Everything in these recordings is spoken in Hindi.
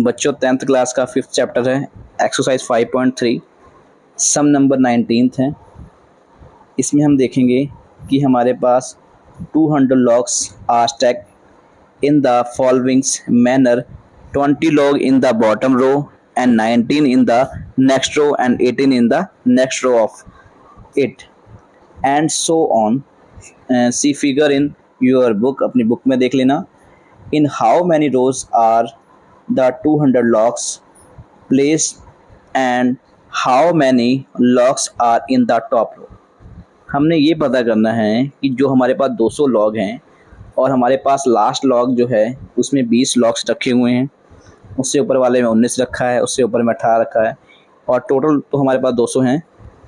बच्चों 10th क्लास का 5th चैप्टर है, एक्सरसाइज 5.3 सम नंबर 19th है। इसमें हम देखेंगे कि हमारे पास 200 logs are stacked in the following manner: 20 log in the bottom row and 19 in the next row and 18 in the next row of it and so on. See figure in your book, अपनी बुक में देख लेना। In how many rows are the 200 logs placed and how many logs are in the top row? हमने ये पता करना है कि जो हमारे पास 200 लॉग हैं और हमारे पास लास्ट लॉग जो है उसमें 20 लॉग्स रखे हुए हैं, उससे ऊपर वाले में 19 रखा है, उससे ऊपर में 18 रखा है और टोटल तो हमारे पास 200 हैं।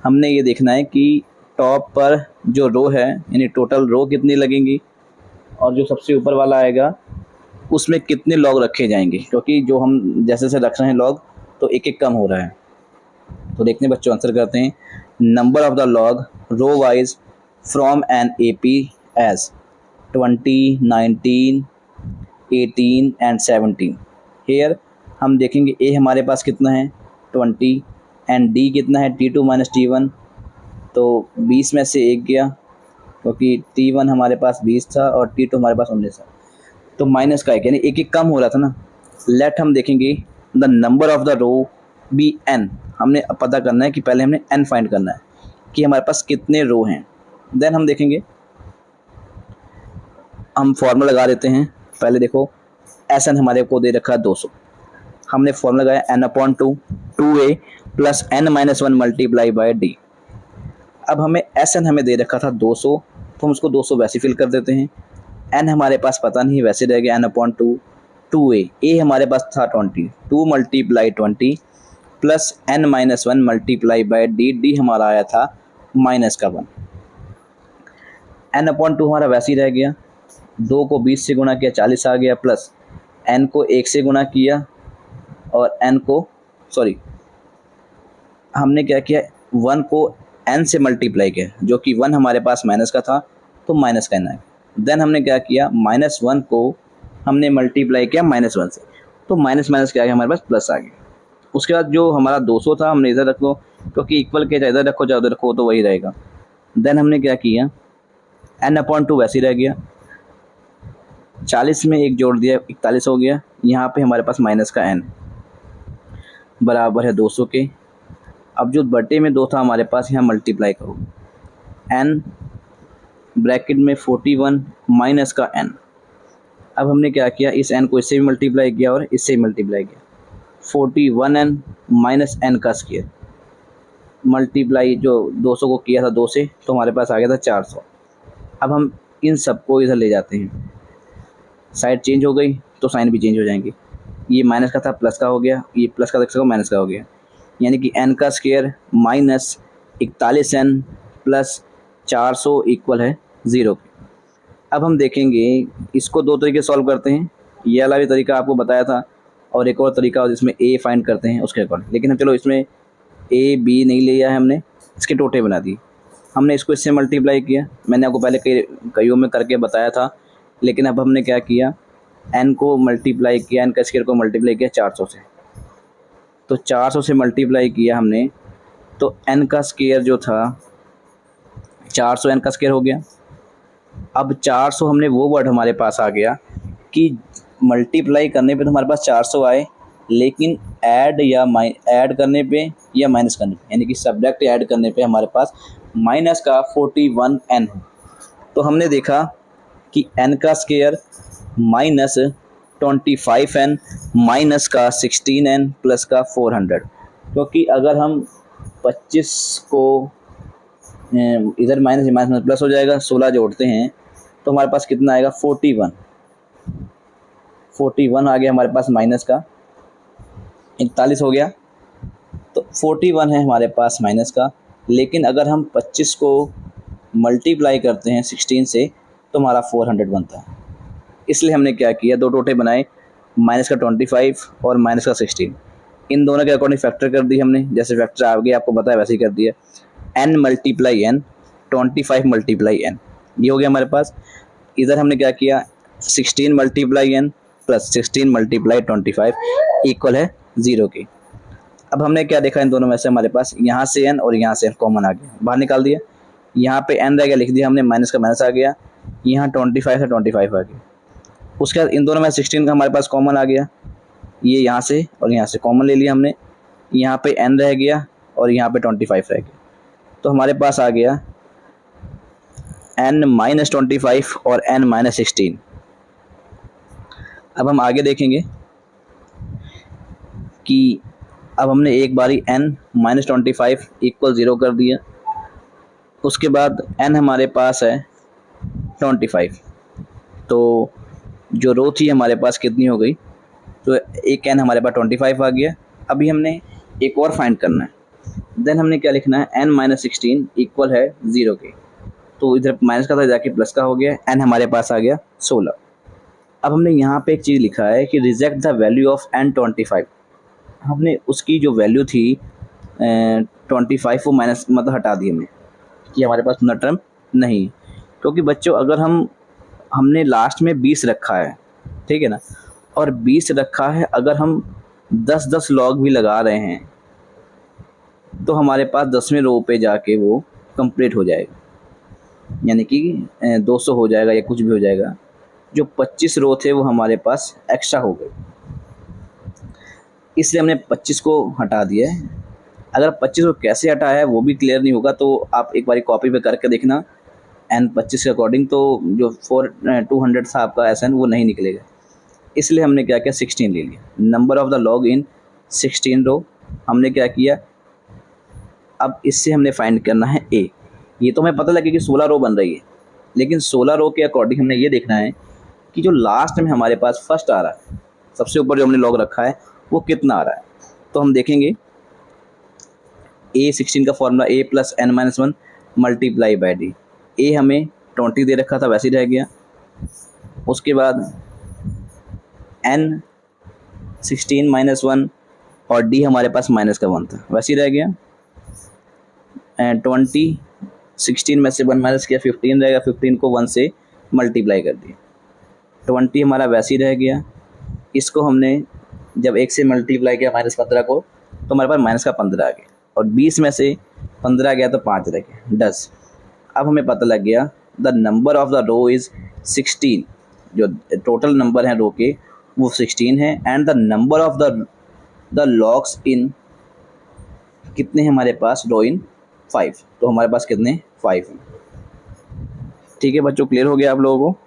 हमने ये देखना है कि टॉप पर जो रो है यानी टोटल रो कितनी लगेंगी और जो सबसे ऊपर वाला आएगा उसमें कितने लॉग रखे जाएंगे, क्योंकि जो हम जैसे जैसे रख रहे हैं लॉग तो एक एक कम हो रहा है। तो देखते हैं बच्चों, आंसर करते हैं। Number of the log row wise from an AP as 20, 19, 18 and 17। Here हम देखेंगे ए हमारे पास कितना है 20 एंड डी कितना है T2 माइनस T1, तो 20 में से एक गया क्योंकि T1 हमारे पास 20 था और T2 हमारे पास 19 था, तो माइनस का एक यानी एक एक कम हो रहा था ना। लेट हम देखेंगे the number of the row be n। हमने पता करना है कि पहले हमने n फाइंड करना है कि हमारे पास कितने रो हैं। देन हम देखेंगे, हम फॉर्मूला लगा देते हैं। पहले देखो Sn हमारे को दे रखा है 200, हमने फॉर्मूला लगाया n/2 2a plus n-1 multiply by D. अब हमें Sn हमें दे रखा था 200, तो हम उसको 200 वैसे फिल कर देते हैं। n हमारे पास पता नहीं वैसे रह गया n/2 2a, a हमारे पास था 20 2 multiply 20 plus n-1 multiply by D, D हमारा आया था -1। n/2 हमारा वैसे ही रह गया, 2 को 20 से गुणा किया 40 आ गया, प्लस n को 1 से गुणा किया और n को हमने क्या किया 1 को n से मल्टीप्लाई किया, जो कि 1 हमारे पास माइनस का था तो माइनस का n आया। देन हमने क्या किया -1 को हमने मल्टीप्लाई किया -1 से, तो माइनस माइनस क्या आ गया हमारे पास प्लस आ गया। उसके बाद जो हमारा 200 था हमने इधर रख लो, क्योंकि इक्वल के इधर रखो चाहे उधर रखो तो वही रहेगा। देन हमने क्या किया n/2 वैसे ही रह गया, 40 में एक जोड़ दिया 41 हो गया। यहाँ पे हमारे पास माइनस का n बराबर है 200 के। अब जो बटे में 2 था हमारे पास, यहाँ मल्टीप्लाई करो n ब्रैकेट में 41 माइनस का n। अब हमने क्या किया, इस n को इससे भी मल्टीप्लाई किया और इससे भी मल्टीप्लाई किया, 41n माइनस n का स्क्वायर मल्टीप्लाई जो 200 को किया था 2 से, तो हमारे पास आ गया था 400। अब हम इन सबको इधर ले जाते हैं, साइड चेंज हो गई तो साइन भी चेंज हो जाएंगे। ये माइनस का था प्लस का हो गया, ये प्लस का था माइनस का हो गया, यानी कि n का square minus 41n plus 400 equal है 0 के। अब हम देखेंगे इसको दो तरीके सॉल्व करते हैं, ये वाला भी तरीका आपको बताया था और एक और तरीका जिसमें a फाइंड करते हैं उसके अकॉर्डिंग, लेकिन हम चलो इसमें a b नहीं लिया है, हमने इसके टोटे बना दिए। हमने इसको इससे मल्टीप्लाई किया, मैंने आपको पहले कईयों में करके बताया था, लेकिन अब हमने क्या किया n को मल्टीप्लाई किया, n का स्क्वायर को मल्टीप्लाई किया 400 से, तो 400 से मल्टीप्लाई किया हमने, तो n का स्क्वायर जो था 400 n का स्क्वायर हो गया। अब 400 हमने वो वर्ड हमारे पास आ गया कि मल्टीप्लाई करने पे तो हमारे पास 400 आए, लेकिन ऐड करने पे या माइनस करने पे, यानी कि सब्ट्रैक्ट ऐड करने पे हमारे पास माइनस का 41n है। तो हमने देखा कि n का स्क्वायर माइनस 25n माइनस का 16n प्लस का 400, क्योंकि अगर हम 25 को इधर माइनस माइनस प्लस हो जाएगा, 16 जोड़ते हैं तो हमारे पास कितना आएगा 41 आ गया हमारे पास, माइनस का 41 हो गया, तो 41 है हमारे पास माइनस का। लेकिन अगर हम 25 को मल्टीप्लाई करते हैं 16 से तो हमारा 400 बनता है। इसलिए हमने क्या किया, दो टोटे बनाए, माइनस का 25 और माइनस का 16, इन दोनों के अकॉर्डिंग फैक्टर कर दी हमने, जैसे फैक्टर आगे आपको बताया वैसे ही कर दिया। n multiply n 25 multiply n, ये हो गया हमारे पास। इधर हमने क्या किया 16 multiply n plus 16 multiply 25 equal है 0 के। अब हमने क्या देखा इन दोनों में से, हमारे पास यहाँ से n और यहाँ से n कॉमन आ गया, बाहर निकाल दिया। यहाँ पे n रह गया, लिख दिया हमने, माइनस का माइनस आ गया। यहाँ 25 से 25 आ गया। उसके बाद इन दोनों में 16 का हमारे पास कॉमन आ गया, ये यहाँ से और यहाँ से कॉमन ले लिया हमने। यहाँ पे n रह गया और यहाँ पे 25 रह गया, तो हमारे पास आ गया n माइनस 25 और n माइनस 16। अब हम आगे देखेंगे कि अब हमने एक बारी n माइनस 25 इक्वल 0 कर दिया। उसके बाद n हमारे पास है 25, तो जो रो थी हमारे पास कितनी हो गई, तो एक n हमारे पास 25 आ गया। अभी हमने एक और फाइंड करना है। देन हमने क्या लिखना है, n माइनस 16 इक्वल है 0 के, तो इधर माइनस का था जाके प्लस का हो गया, n हमारे पास आ गया 16। अब हमने यहाँ पे एक चीज़ लिखा है कि reject the value of n 25। हमने उसकी जो वैल्यू थी 25 वो माइनस मतलब हटा दी हमने, कि हमारे पास न टर्म नहीं। क्योंकि बच्चों अगर हमने लास्ट में 20 रखा है, ठीक है ना, और 20 रखा है, अगर हम 10 लॉग भी लगा रहे हैं तो हमारे पास 10वें रो पे जाके वो कंप्लीट हो जाएगा, यानी कि 200 हो जाएगा या कुछ भी हो जाएगा। जो 25 रो थे वो हमारे पास एक्स्ट्रा हो गए, इसलिए हमने 25 को हटा दिया है। अगर 25 को कैसे हटाया है वो भी क्लियर नहीं होगा, तो आप एक बार कॉपी पे करके देखना n 25 के अकॉर्डिंग, तो जो 200 था आपका SN वो नहीं निकलेगा। इसलिए हमने क्या किया, 16 ले लिया। Number of the log in 16 रो हमने क्या किया, अब इससे हमने फाइंड करना है a। ये तो हमें पता लगे कि 16 रो बन रही है, लेकिन 16 रो के अकॉर्डिंग हमने ये देखना है कि जो लास्ट में हमारे पास फर्स्ट आ रहा है, सबसे ऊपर जो हमने लॉग रखा है वो कितना आ रहा है। तो हम देखेंगे A16 का formula a plus n minus 1 multiply by D. a हमें 20 दे रखा था, वैसे ही रह गया। उसके बाद n 16 माइनस 1 और d हमारे पास माइनस का 1 था, वैसे ही रह गया। 20 16 में से 1 माइनस किया, 15 रहेगा, 15 को 1 से मल्टीप्लाई कर दिया, 20 हमारा वैसे ही रह गया। इसको हमने जब 1 से मल्टीप्लाई किया माइनस 15 को, तो हमारे पास माइनस का 15 आ गया, और 20 में से 15 गया तो 5 रह गया, 10। अब हमें पता लग गया the number of the row is 16, जो टोटल नंबर हैं रो के वो 16 है। And the number of the logs in कितने हैं हमारे पास, रो इन 5, तो हमारे पास कितने 5 हैं। ठीक है बच्चों, क्लियर हो गया आप लोगों को।